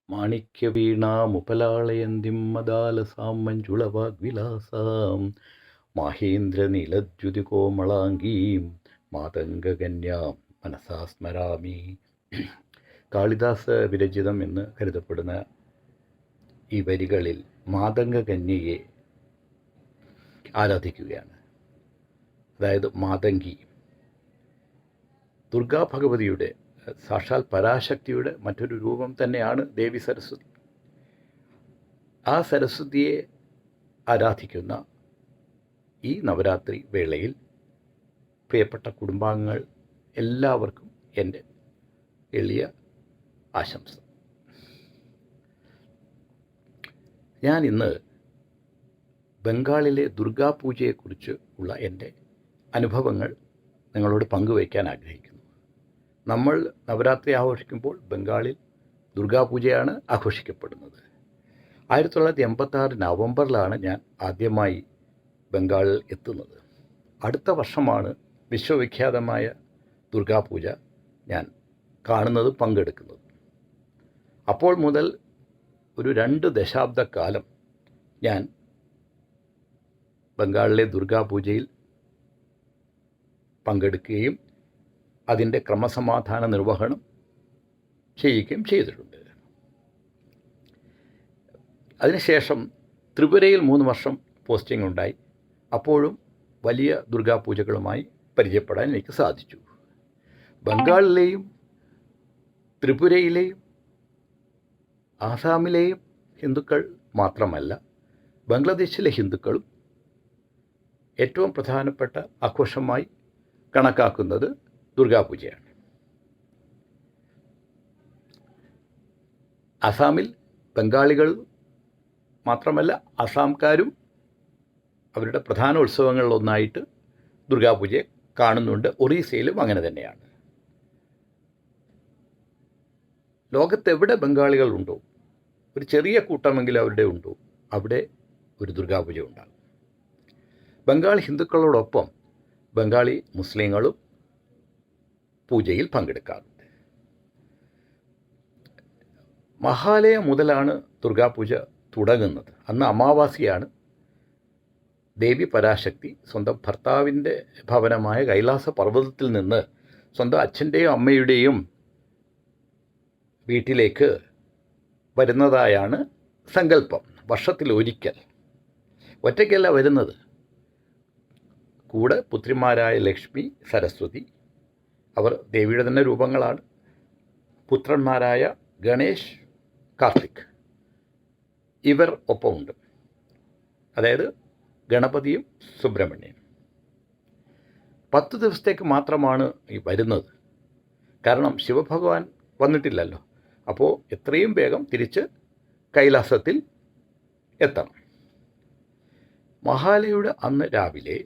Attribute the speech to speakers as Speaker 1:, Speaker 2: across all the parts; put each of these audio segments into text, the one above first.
Speaker 1: മാണിക്യവീണാമുപലാളയന്തിം മദാലസാം മഞ്ജുളവാഗ്വിലാസാം മാഹേന്ദ്രനീലദ്യുതികോമളാംഗീം മാതംഗകന്യാം മനസാ സ്മരാമി. കാളിദാസ് വിരചിതം എന്ന് കരുതപ്പെടുന്ന ഈ വരികളിൽ മാതംഗകന്യയെ ആരാധിക്കുകയാണ്. അതായത് മാതംഗി ദുർഗാ ഭഗവതിയുടെ സാക്ഷാൽ പരാശക്തിയുടെ മറ്റൊരു രൂപം തന്നെയാണ് ദേവി സരസ്വതി. ആ സരസ്വതിയെ ആരാധിക്കുന്ന ഈ നവരാത്രി വേളയിൽ പ്രിയപ്പെട്ട കുടുംബാംഗങ്ങൾ എല്ലാവർക്കും എൻ്റെ എളിയ ആശംസ. ഞാൻ ഇന്ന് ബംഗാളിലെ ദുർഗാപൂജയെക്കുറിച്ച് ഉള്ള എൻ്റെ അനുഭവങ്ങൾ നിങ്ങളോട് പങ്കുവയ്ക്കാൻ ആഗ്രഹിക്കുന്നു. നമ്മൾ നവരാത്രി ആഘോഷിക്കുമ്പോൾ ബംഗാളിൽ ദുർഗാപൂജയാണ് ആഘോഷിക്കപ്പെടുന്നത്. 1986 നവംബറിലാണ് ഞാൻ ആദ്യമായി ബംഗാളിൽ എത്തുന്നത്. അടുത്ത വർഷമാണ് വിശ്വവിഖ്യാതമായ ദുർഗാപൂജ ഞാൻ കാണുന്നത്, പങ്കെടുക്കുന്നത്. അപ്പോൾ മുതൽ ഒരു 2 ദശാബ്ദക്കാലം ഞാൻ ബംഗാളിലെ ദുർഗാപൂജയിൽ പങ്കെടുക്കുകയും അതിൻ്റെ ക്രമസമാധാന നിർവഹണം ചെയ്യുകയും ചെയ്തിട്ടുണ്ട്. അതിനുശേഷം ത്രിപുരയിൽ 3 വർഷം പോസ്റ്റിംഗ് ഉണ്ടായി. അപ്പോഴും വലിയ ദുർഗാപൂജകളുമായി പരിചയപ്പെടാൻ എനിക്ക് സാധിച്ചു. ബംഗാളിലെയും ത്രിപുരയിലെയും ആസാമിലെയും ഹിന്ദുക്കൾ മാത്രമല്ല, ബംഗ്ലാദേശിലെ ഹിന്ദുക്കളും ഏറ്റവും പ്രധാനപ്പെട്ട ആഘോഷമായി കണക്കാക്കുന്നത് ദുർഗാപൂജയാണ്. അസാമിൽ ബംഗാളികൾ മാത്രമല്ല, അസാംകാരും അവരുടെ പ്രധാന ഉത്സവങ്ങളിലൊന്നായിട്ട് ദുർഗാപൂജയെ കാണുന്നുണ്ട്. ഒറീസയിലും അങ്ങനെ തന്നെയാണ്. ലോകത്തെവിടെ ബംഗാളികളുണ്ടോ, ഒരു ചെറിയ കൂട്ടമെങ്കിലും അവരുടെ ഉണ്ടോ, അവിടെ ഒരു ദുർഗാപൂജ ഉണ്ടാകും. ബംഗാളി ഹിന്ദുക്കളോടൊപ്പം ബംഗാളി മുസ്ലിങ്ങളും പൂജയിൽ പങ്കെടുക്കാറുണ്ട്. മഹാലയ മുതലാണ് ദുർഗാപൂജ തുടങ്ങുന്നത്. അന്ന് അമാവാസിയാണ്. ദേവി പരാശക്തി സ്വന്തം ഭർത്താവിൻ്റെ ഭവനമായ കൈലാസ പർവ്വതത്തിൽ നിന്ന് സ്വന്തം അച്ഛൻ്റെയും അമ്മയുടെയും വീട്ടിലേക്ക് വരുന്നതായാണ് സങ്കല്പം. വർഷത്തിലൊരിക്കൽ, ഒറ്റയ്ക്കല്ല വരുന്നത്. കൂടെ പുത്രിമാരായ ലക്ഷ്മി, സരസ്വതി, അവർ ദേവിയുടെ തന്നെ രൂപങ്ങളാണ്. പുത്രന്മാരായ ഗണേഷ്, കാർത്തിക്, ഇവർ ഒപ്പമുണ്ട്. അതായത് ഗണപതിയും സുബ്രഹ്മണ്യനും. 10 ദിവസത്തേക്ക് മാത്രമാണ് ഈ വരുന്നത്. കാരണം ശിവഭഗവാൻ വന്നിട്ടില്ലല്ലോ. അപ്പോൾ എത്രയും വേഗം തിരിച്ച് കൈലാസത്തിൽ എത്തണം. മഹാലയുടെ അന്ന് രാവിലെ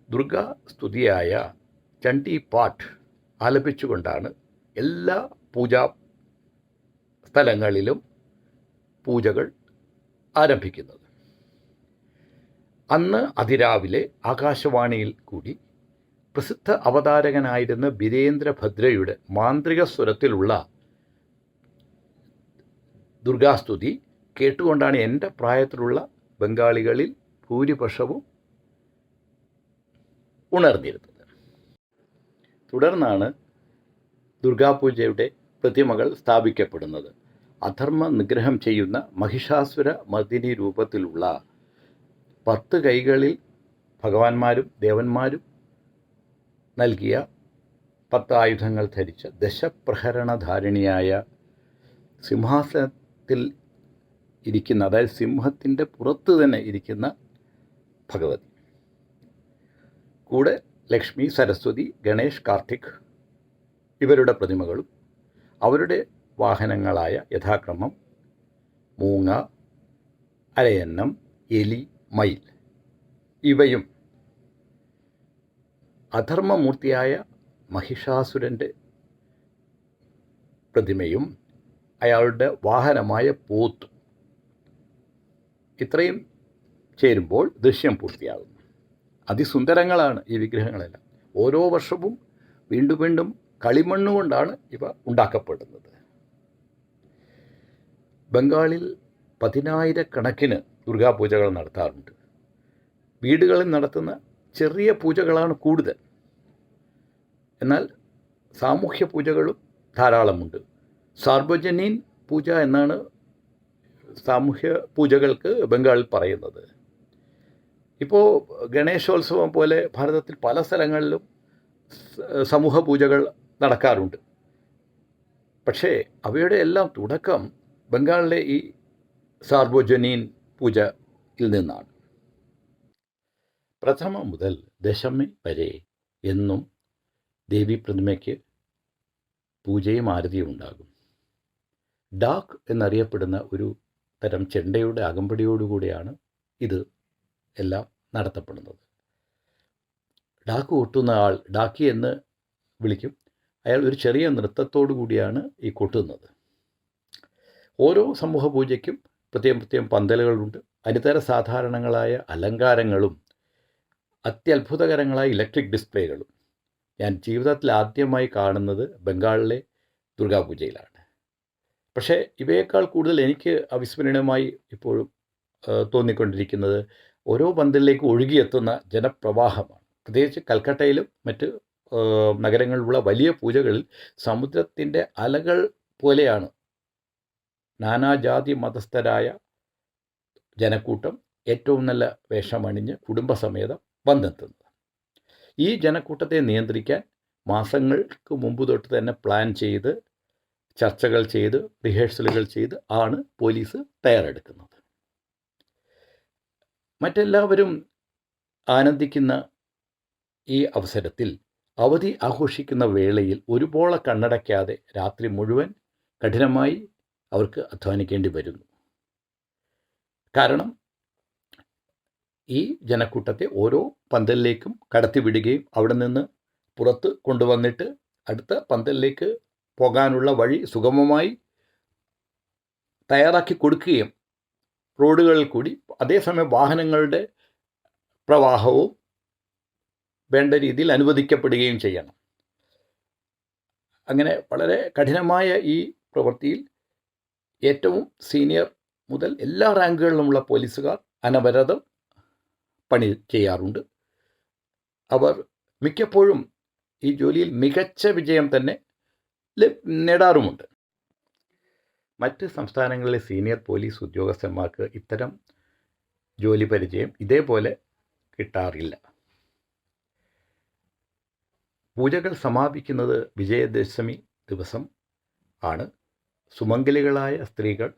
Speaker 1: ദുർഗാ സ്തുതിയായ ചണ്ഡി പാഠ് ആലപിച്ചുകൊണ്ടാണ് എല്ലാ പൂജാ സ്ഥലങ്ങളിലും പൂജകൾ ആരംഭിക്കുന്നത്. അന്ന് അതിരാവിലെ ആകാശവാണിയിൽ കൂടി പ്രസിദ്ധ അവതാരകനായിരുന്ന ബിരേന്ദ്രഭദ്രയുടെ മാന്ത്രിക സ്വരത്തിലുള്ള ദുർഗാസ്തുതി കേട്ടുകൊണ്ടാണ് എൻ്റെ പ്രായത്തിലുള്ള ബംഗാളികളിൽ ഭൂരിപക്ഷവും ഉണർന്നിരുന്നത്. തുടർന്നാണ് ദുർഗാപൂജയുടെ പ്രതിമകൾ സ്ഥാപിക്കപ്പെടുന്നത്. അധർമ്മ നിഗ്രഹം ചെയ്യുന്ന മഹിഷാസുര മർദിനി രൂപത്തിലുള്ള 10 കൈകളിൽ ഭഗവാന്മാരും ദേവന്മാരും നൽകിയ 10 ആയുധങ്ങൾ ധരിച്ച ദശപ്രഹരണധാരിണിയായ സിംഹാസനത്തിൽ ഇരിക്കുന്ന, അതായത് സിംഹത്തിൻ്റെ പുറത്ത് തന്നെ ഇരിക്കുന്ന ഭഗവതി. കൂടെ ലക്ഷ്മി, സരസ്വതി, ഗണേഷ്, കാർത്തിക് ഇവരുടെ പ്രതിമകളും അവരുടെ വാഹനങ്ങളായ യഥാക്രമം മൂങ്ങ, അരയന്നം, എലി, മയിൽ ഇവയും അധർമ്മമൂർത്തിയായ മഹിഷാസുരൻ്റെ പ്രതിമയും അയാളുടെ വാഹനമായ പോത്തും ഇത്രയും ചേരുമ്പോൾ ദൃശ്യം പൂർത്തിയാകുന്നു. അതിസുന്ദരങ്ങളാണ് ഈ വിഗ്രഹങ്ങളെല്ലാം. ഓരോ വർഷവും വീണ്ടും വീണ്ടും കളിമണ്ണ് കൊണ്ടാണ് ഇവ ഉണ്ടാക്കപ്പെടുന്നത്. ബംഗാളിൽ 10,000-കണക്കിന് ദുർഗാപൂജകൾ നടത്താറുണ്ട്. വീടുകളിൽ നടത്തുന്ന ചെറിയ പൂജകളാണ് കൂടുതൽ. എന്നാൽ സാമൂഹ്യ പൂജകളും ധാരാളമുണ്ട്. സാർവജനീൻ പൂജ എന്നാണ് സാമൂഹ്യ പൂജകൾക്ക് ബംഗാളിൽ പറയുന്നത്. ഇപ്പോൾ ഗണേശോത്സവം പോലെ ഭാരതത്തിൽ പല സ്ഥലങ്ങളിലും സമൂഹ പൂജകൾ നടക്കാറുണ്ട്. പക്ഷേ അവയുടെ എല്ലാം തുടക്കം ബംഗാളിലെ ഈ സാർവജനീൻ പൂജയിൽ നിന്നാണ്. പ്രഥമ മുതൽ ദശമി വരെ എന്നും ദേവീപ്രതിമയ്ക്ക് പൂജയും ആരതിയും ഉണ്ടാകും. ഡാക്ക് എന്നറിയപ്പെടുന്ന ഒരു തരം ചെണ്ടയുടെ അകമ്പടിയോടുകൂടിയാണ് ഇത് എല്ലാം നടത്തപ്പെടുന്നത്. ഡാക്ക് കൊട്ടുന്ന ആൾ ഡാക്കി എന്ന് വിളിക്കും. അയാൾ ഒരു ചെറിയ നൃത്തത്തോടു കൂടിയാണ് ഈ കൊട്ടുന്നത്. ഓരോ സമൂഹ പൂജയ്ക്കും പ്രത്യേകം പന്തലുകളുണ്ട്. അനിതര സാധാരണങ്ങളായ അലങ്കാരങ്ങളും അത്യത്ഭുതകരങ്ങളായ ഇലക്ട്രിക് ഡിസ്പ്ലേകളും. ഞാൻ ജീവിതത്തിൽ ആദ്യമായി കാണുന്നത് ബംഗാളിലെ ദുർഗാപൂജയിലാണ്. പക്ഷേ ഇവയേക്കാൾ കൂടുതൽ എനിക്ക് അവിസ്മരണീയമായി ഇപ്പോഴും തോന്നിക്കൊണ്ടിരിക്കുന്നത് ഓരോ പന്തലിലേക്ക് ഒഴുകിയെത്തുന്ന ജനപ്രവാഹമാണ്. പ്രത്യേകിച്ച് കൽക്കട്ടയിലും മറ്റ് നഗരങ്ങളിലുള്ള വലിയ പൂജകളിൽ സമുദ്രത്തിൻ്റെ അലകൾ പോലെയാണ് നാനാജാതി മതസ്ഥരായ ജനക്കൂട്ടം ഏറ്റവും നല്ല വേഷമണിഞ്ഞ് കുടുംബസമേതം വന്നെത്തുന്നത്. ഈ ജനക്കൂട്ടത്തെ നിയന്ത്രിക്കാൻ മാസങ്ങൾക്ക് മുമ്പ് തൊട്ട് തന്നെ പ്ലാൻ ചെയ്ത്, ചർച്ചകൾ ചെയ്ത്, റിഹേഴ്സലുകൾ ചെയ്ത് ആണ് പോലീസ് തയ്യാറെടുക്കുന്നത്. മറ്റെല്ലാവരും ആനന്ദിക്കുന്ന ഈ അവസരത്തിൽ അവധി ആഘോഷിക്കുന്ന വേളയിൽ ഒരുപോലെ കണ്ണടയ്ക്കാതെ രാത്രി മുഴുവൻ കഠിനമായി അവർക്ക് അധ്വാനിക്കേണ്ടി വരുന്നു. കാരണം ഈ ജനക്കൂട്ടത്തെ ഓരോ പന്തലിലേക്കും കടത്തിവിടുകയും അവിടെ നിന്ന് പുറത്ത് കൊണ്ടുവന്നിട്ട് അടുത്ത പന്തലിലേക്ക് പോകാനുള്ള വഴി സുഗമമായി തയ്യാറാക്കി കൊടുക്കുകയും റോഡുകളിൽ കൂടി അതേസമയം വാഹനങ്ങളുടെ പ്രവാഹവും വേണ്ട രീതിയിൽ അനുവദിക്കപ്പെടുകയും ചെയ്യണം. അങ്ങനെ വളരെ കഠിനമായ ഈ പ്രവൃത്തിയിൽ ഏറ്റവും സീനിയർ മുതൽ എല്ലാ റാങ്കുകളിലുമുള്ള പോലീസുകാർ അനവരതം പണി ചെയ്യാറുണ്ട്. അവർ മിക്കപ്പോഴും ഈ ജോലിയിൽ മികച്ച വിജയം തന്നെ നേടാറുമുണ്ട്. മറ്റ് സംസ്ഥാനങ്ങളിലെ സീനിയർ പോലീസ് ഉദ്യോഗസ്ഥന്മാർക്ക് ഇത്തരം ജോലി പരിചയം ഇതേപോലെ കിട്ടാറില്ല. പൂജകൾ സമാപിക്കുന്നത് വിജയദശമി ദിവസം ആണ്. സുമംഗലികളായ സ്ത്രീകൾ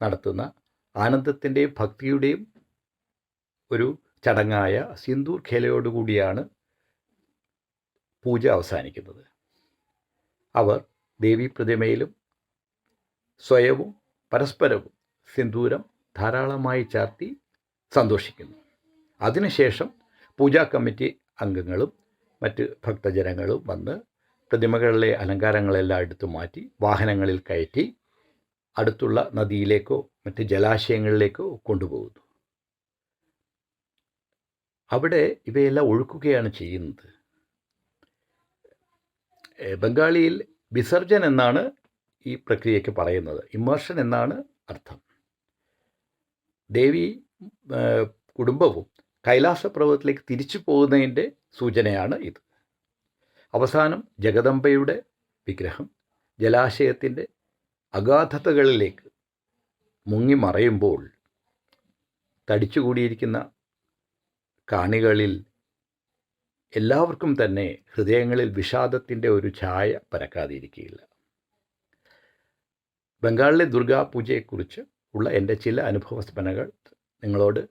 Speaker 1: നടത്തുന്ന ആനന്ദത്തിൻ്റെയും ഭക്തിയുടെയും ഒരു ചടങ്ങായ സിന്ദൂർ ഖേലയോടുകൂടിയാണ് പൂജ അവസാനിക്കുന്നത്. അവർ ദേവീപ്രതിമയിലും സ്വയവും പരസ്പരവും സിന്ദൂരം ധാരാളമായി ചാർത്തി സന്തോഷിക്കുന്നു. അതിനുശേഷം പൂജാ കമ്മിറ്റി അംഗങ്ങളും മറ്റ് ഭക്തജനങ്ങളും വന്ന് പ്രതിമകളിലെ അലങ്കാരങ്ങളെല്ലാം എടുത്തു മാറ്റി വാഹനങ്ങളിൽ കയറ്റി അടുത്തുള്ള നദിയിലേക്കോ മറ്റ് ജലാശയങ്ങളിലേക്കോ കൊണ്ടുപോകുന്നു. അവിടെ ഇവയെല്ലാം ഒഴുക്കുകയാണ് ചെയ്യുന്നത്. ബംഗാളിയിൽ വിസർജൻ എന്നാണ് ഈ പ്രക്രിയയ്ക്ക് പറയുന്നത്. ഇമ്മേർഷൻ എന്നാണ് അർത്ഥം. ദേവി കുടുംബവും കൈലാസപർവ്വതത്തിലേക്ക് തിരിച്ചു പോകുന്നതിൻ്റെ സൂചനയാണ് ഇത്. അവസാനം ജഗദംബയുടെ വിഗ്രഹം ജലാശയത്തിൻ്റെ അഗാധതകളിലേക്ക് മുങ്ങിമറയുമ്പോൾ തടിച്ചുകൂടിയിരിക്കുന്ന കാണികളിൽ എല്ലാവർക്കും തന്നെ ഹൃദയങ്ങളിൽ വിഷാദത്തിൻ്റെ ഒരു ഛായ പരക്കാതിരിക്കുകയില്ല. ബംഗാളിലെ ദുർഗാപൂജയെക്കുറിച്ച് ഉള്ള എൻ്റെ ചില അനുഭവസ്മരണകൾ നിങ്ങളോട്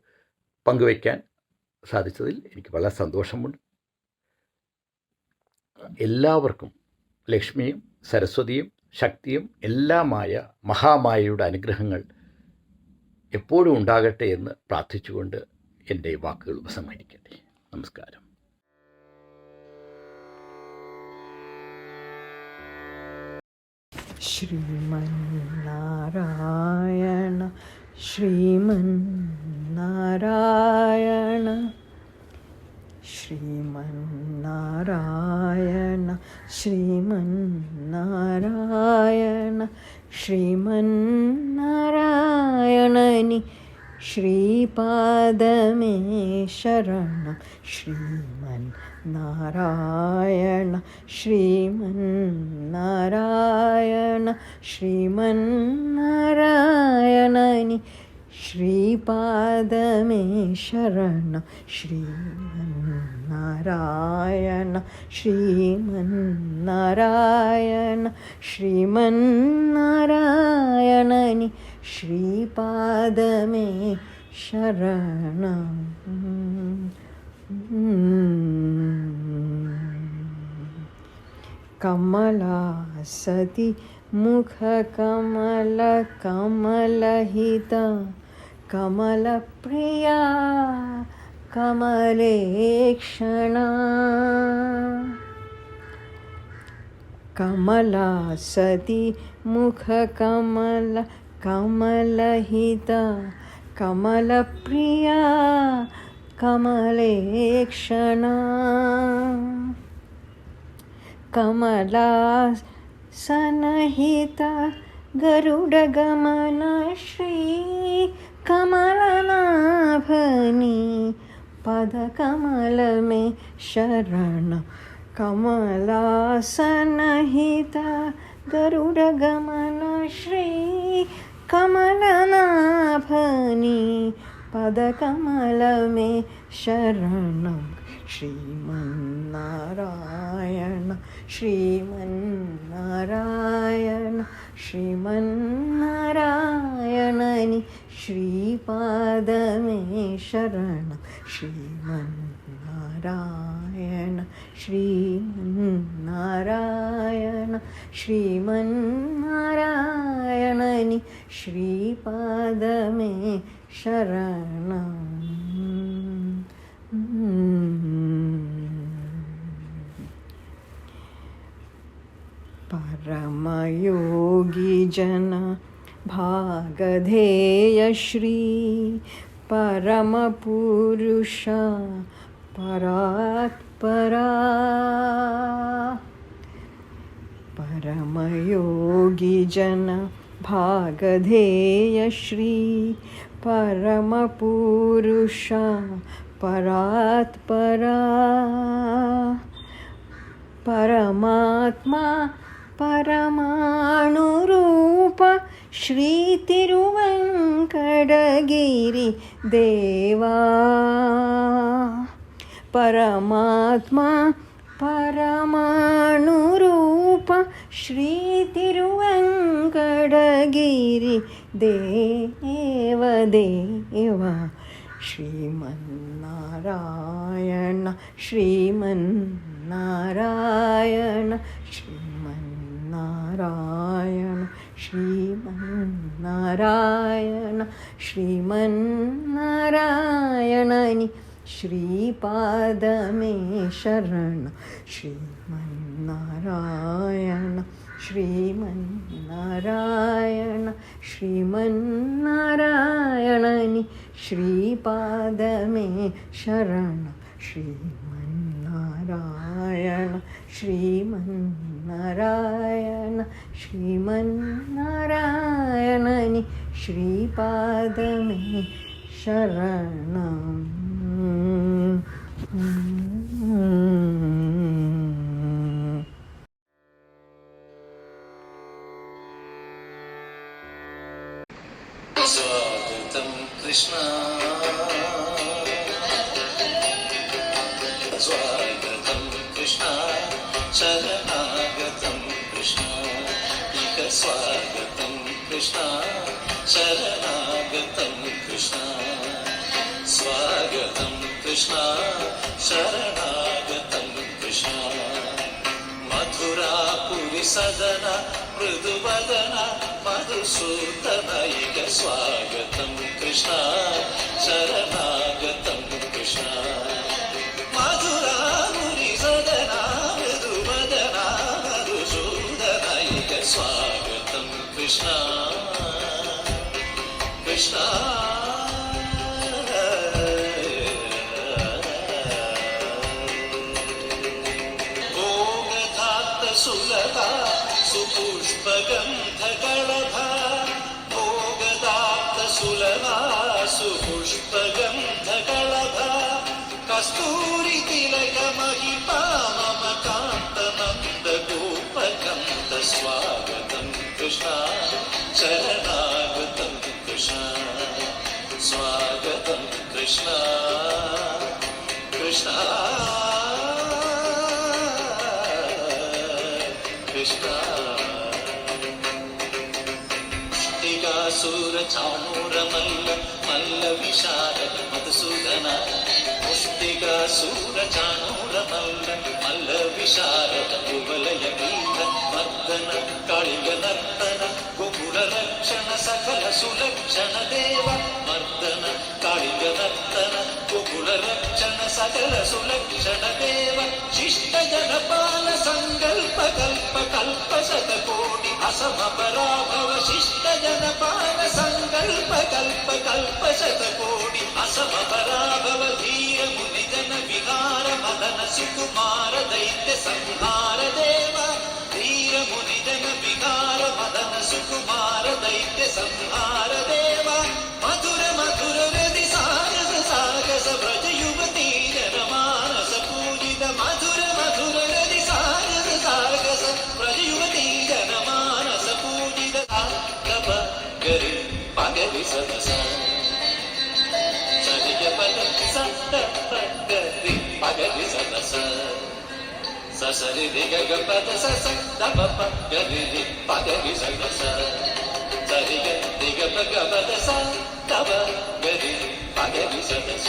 Speaker 1: പങ്കുവയ്ക്കാൻ സാധിച്ചതിൽ എനിക്ക് വളരെ സന്തോഷമുണ്ട്. എല്ലാവർക്കും ലക്ഷ്മിയും സരസ്വതിയും ശക്തിയും എല്ലാമായ മഹാമായയുടെ അനുഗ്രഹങ്ങൾ എപ്പോഴും ഉണ്ടാകട്ടെ എന്ന് പ്രാർത്ഥിച്ചുകൊണ്ട് എൻ്റെ വാക്കുകൾ ഉപസംഹരിക്കട്ടെ. നമസ്കാരം.
Speaker 2: ശ്രീമന്നാരായണ ശ്രീമന്നാരായണ ശ്രീമന്നാരായണ ശ്രീമന്നാരായണ ശ്രീമന്നാരായണനി ശ്രീപാദമേ ശരണം. ശ്രീമന്നാരായണ ശ്രീമന്നാരായണ ശ്രീമന്നാരായണനി ശ്രീപാദമേ ശരണം. ശ്രീമന്നാരായണ ശ്രീമന്നാരായണ ശ്രീമന്നാരായണനി ശ്രീപാദമേ ശരണം. കമലാസതി മുഖകമല കമലഹിത കമലപ്രിയ കമലേക്ഷണ. കമലാസതി മുഖകമല കമലഹിത കമലപ്രിയ കമലേക്ഷണ. കമലാസനഹിത ഗരുഡഗമന ശ്രീ കമലനാഭനി പദകമലമേ ശരണം. കമലാസനഹിത ഗരുഡഗമന ശ്രീ കമലനാഭനി പദകമലമേ ശരണം. ശ്രീമന്നാരായണ ശ്രീമന്നാരായണ ശ്രീമന്നാരായണനി ശ്രീപാദമേ ശരണം. ശ്രീമന്നാരായണ ശ്രീമന്നാരായണ ശ്രീമന്നാരായണനി ശ്രീപാദമേ ശരണം. പരമയോഗി ജന ഭാഗധേയ ശ്രീ പരമപുരുഷ പരാത്പരാ. പരമയോഗി ജന ഭാഗധേയ ശ്രീ പരമപുരുഷ പരാത്പരാ. പരമാത്മാ പരമാണുരൂപ ശ്രീ തിരുവങ്കടഗിരി ദേവാ. പരമാത്മാ പരമാണുരൂപ ശ്രീ തിരുവങ്കടഗിരി ദേവദേവ. ശ്രീമന്നാരായണ ശ്രീമന്നാരായണ ശ്രീമന്നാരായണ ശ്രീമന്നാരായണ ശ്രീമന്നാരായണനി ശ്രീപാദമേ ശരണം. ശ്രീമന്നാരായണ ശ്രീമന്നാരായണ ശ്രീമന്നാരായണനി ശ്രീപാദമേ ശരണം. ശ്രീമന്നാരായണ ശ്രീമന്നാരായണ ശ്രീമന്നാരായണനി ശ്രീപാദമേ ശരണം.
Speaker 3: स्वागतं कृष्णा स्वागतं कृष्णा शरणागतं कृष्णा इक स्वागतं कृष्णा शरणागतं कृष्णा स्वागतं कृष्णा शरणागतं कृष्णा मधुरापुरि सदना मृदुवदना मधुसूदनैक स्वागतं कृष्णा शरणागतं कृष्णा मधुरापुरि सदना मृदुवदना मधुसूदनैक स्वागतं कृष्णा कृष्णा सुलभा सुपुष्पगन्धगणभ कस्तूरि तिलक महिपा मम कान्त नन्द गोपकन्त स्वागतं कृष्ण शरणागतं कृष्ण स्वागतं कृष्ण कृष्ण कृष्ण मुष्टिकासुर चाणूर मल्ल मल्ल विशारद मधुसूदन मुष्टिकासुर चाणूर मल्ल मल्ल विशारद कुवलय वीर मर्दन काळिग नर्तन गोकुल रक्षण सकल सुलक्षण देव मर्दन काळिग नर्तन गोकुल रक्षण सकल सुलक्षण देव शिष्ट जनपाल संकल्प कल्प कल्प शतकोटि असम पराभव शिष्ट जनपाल संकल्प कल्प कल्प शतकोटि असम पराभव धीर मुनि जन विहार मदन सुकुमार दैत्य संहार देव धीर मुनि जन विहार मदन सुकुमार दैत्य संहार देव मधुर मधुर हृदि सागस सागस व्रज युवती जन मानस पूजित मधुर मधुर हृदि सागस सागस व्रज युवती जन मानस पूजित तप गरि पगरि सदस सरिग पद सत गरि पगरि सदस ससरि दिग पद सस तप गरि पगरि सदस सरिग दिग पद स तप गरि पगरि सदस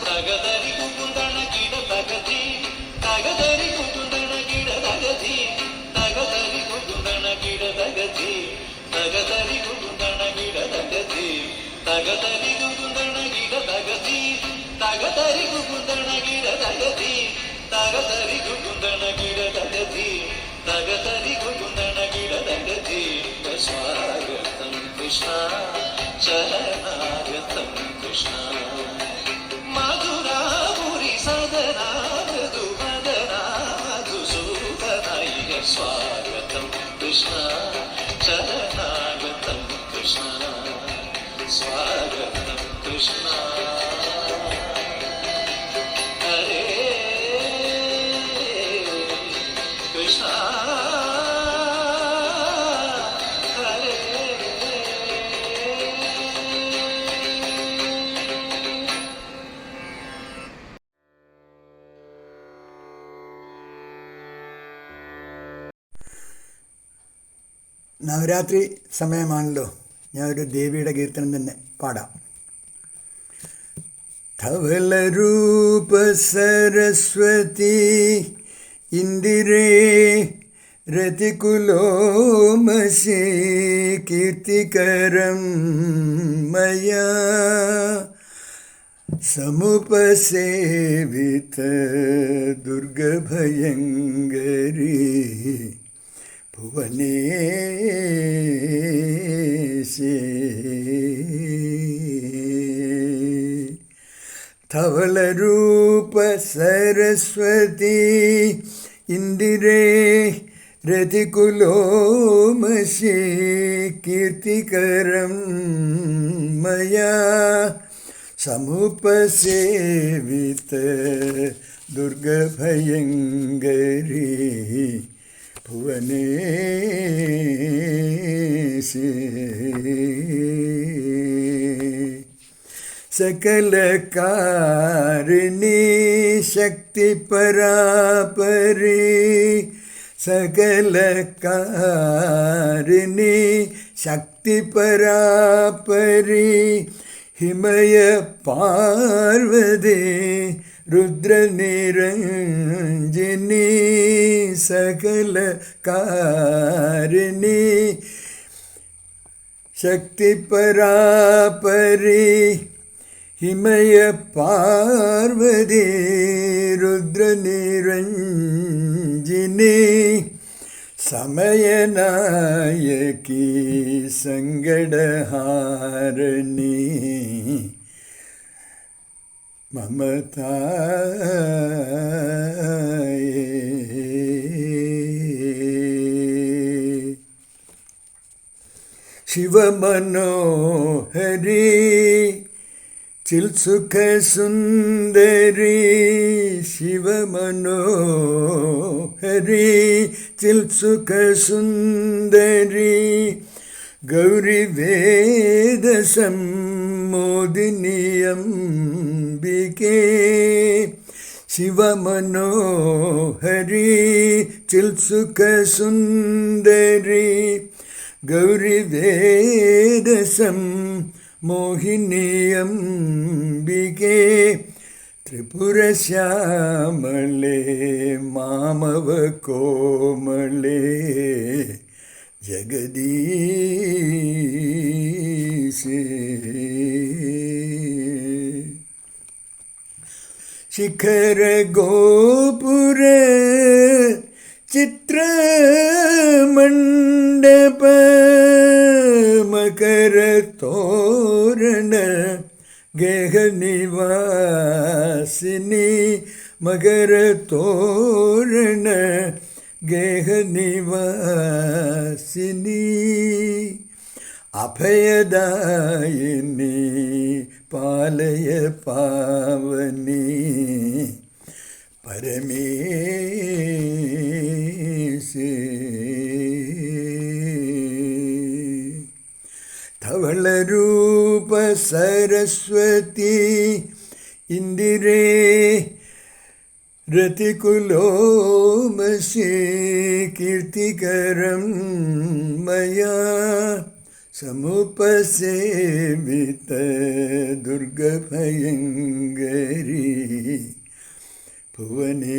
Speaker 3: तगदरि कुकुंदण गिಡ तगधि तगदरि कुकुंदण गिಡ तगधि तगदरि कुकुंदण गिಡ तगधि तगदरि कुकुंदण गिಡ तगधि तगदरि कुकुंदण गिಡ तगधि तगदरि कुकुंदण गिಡ तगधि तगदरि कुकुंदण गिಡ तगधि तगदरि कुकुंदण गिಡ तगधि स्वागतं कृष्ण शरणागतं कृष्ण मधुरापुरि सदना मृदुवदना मधुसूदनैः स्वागतं कृष्ण शरणागतं कृष्ण स्वागतं कृष्ण हरे कृष्ण हरे
Speaker 4: നവരാത്രി സമയമാണല്ലോ, ഞാൻ ഒരു ദേവിയുടെ കീർത്തനം തന്നെ പാടാം. ധവലരൂപ സരസ്വതി ഇന്ദിരേ രതികുലോമസി കീർത്തികരം മയാ സമുപസേവിത ദുർഗഭയങ്കരീ ഭുവനേശേ ധവളരൂപ സരസ്വതി ഇന്ദിരേ രതികുലോമസി കീർത്തികരം മയാ സമുപസേവിത ദുർഗഭയങ്കരീ ഭുവനേശേ सकलकारिणी शक्ति परापरी सकलकारिणी शक्ति परापरी हिमय पार्वती रुद्रनिरञ्जिनी सकलकारिणी शक्ति परापरी हिमय पार्वती रुद्रनिरञ्जिनी समयनायकी संगडहारिणी ममताये शिवमनोहरी ചിൽസുഖ സുന്ദരി ശിവമനോഹരി ചിൽസുഖ സുന്ദരി ഗൗരി വേദ സമ്മോദിനിയംബികേ ശിവമനോഹരി ചിൽസുഖ സുന്ദരി ഗൗരി വേദ മോഹിനിയംബികേ ത്രിപുരശ്യാമളേ മാമവ കോമളേ ജഗദീശേ ശിഖര ഗോപുര ചിത്രമണ്ഡപ മകര തോരണ ഗേഹനിവാസിനി മകര തോരണ ഗേഹനിവാസിനി അഭയദായിനി പാലയ പാവനി പരമേശേ ധവളരൂപ സരസ്വതി ഇന്ദിരേ രതികുലോമസി കീർത്തികരം മയാ സമുപസേവിത ദുർഗഭയങ്കരി ഭുവനേശേ.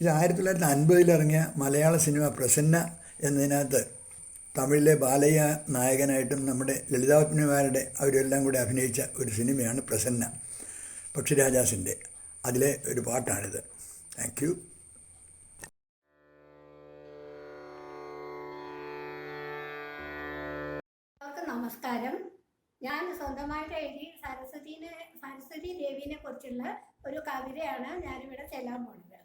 Speaker 4: ഇത് 1950 ഇറങ്ങിയ മലയാള സിനിമ പ്രസന്ന എന്നതിനകത്ത് തമിഴിലെ ബാലയ്യ നായകനായിട്ടും നമ്മുടെ ലളിതാത്മന്മാരുടെ അവരെല്ലാം കൂടെ അഭിനയിച്ച ഒരു സിനിമയാണ് പ്രസന്ന, പക്ഷിരാജാസിൻ്റെ. അതിലെ ഒരു പാട്ടാണിത്. Thank you.
Speaker 5: നമസ്കാരം. ഞാൻ സ്വന്തമായിട്ട് എഴുതി സരസ്വതി ദേവിനെ കുറിച്ചുള്ള ഒരു കവിതയാണ് ഞാനിവിടെ ചെല്ലാൻ പോകുന്നത്.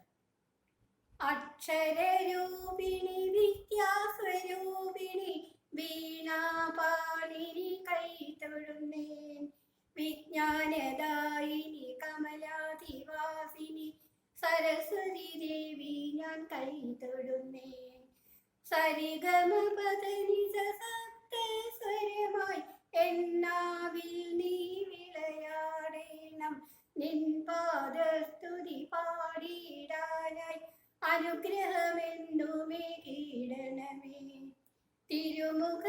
Speaker 5: അക്ഷരരൂപിണി വിദ്യാസ്വരൂപിണി വീണാപാണിനി കൈതൊഴുന്നേൻ വിജ്ഞാനദായിനി കമലാധിവാസിനി സരസ്വതി ദേവി ഞാൻ കൈതൊഴുന്നേൻ. സരിഗമ പദനി സപ്തസ്വരമായി എന്നാവിൽ നീ വിളയാടേണം. നിൻ പാദസ്തുതി പാടിയിടാനായി അനുഗ്രഹമെന്നുമേ കീടണമേ. തിരുമുഖ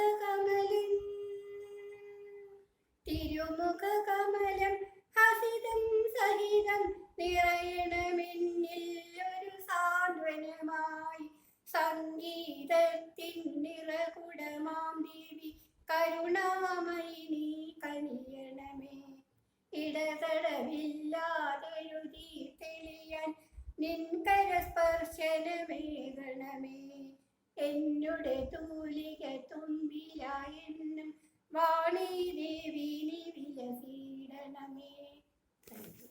Speaker 5: കമലം ഹസിതം സഹിതം നിറയണമെന്നിൽ ഒരു സാന്ത്വനമായി. സംഗീതത്തിൻ നിറകുടമാം ദേവി കരുണാമയി നീ കനിയണമേ. ഇടതടവില്ലാതെഴുതി തെളിയാൻ നിൻകര സ്പർശനമേകണമേ. എന്നുടെ തൂലിക തുമ്പിലായെന്നും വാണി ദേവി നീ വിലസീടണമേ. Thank you.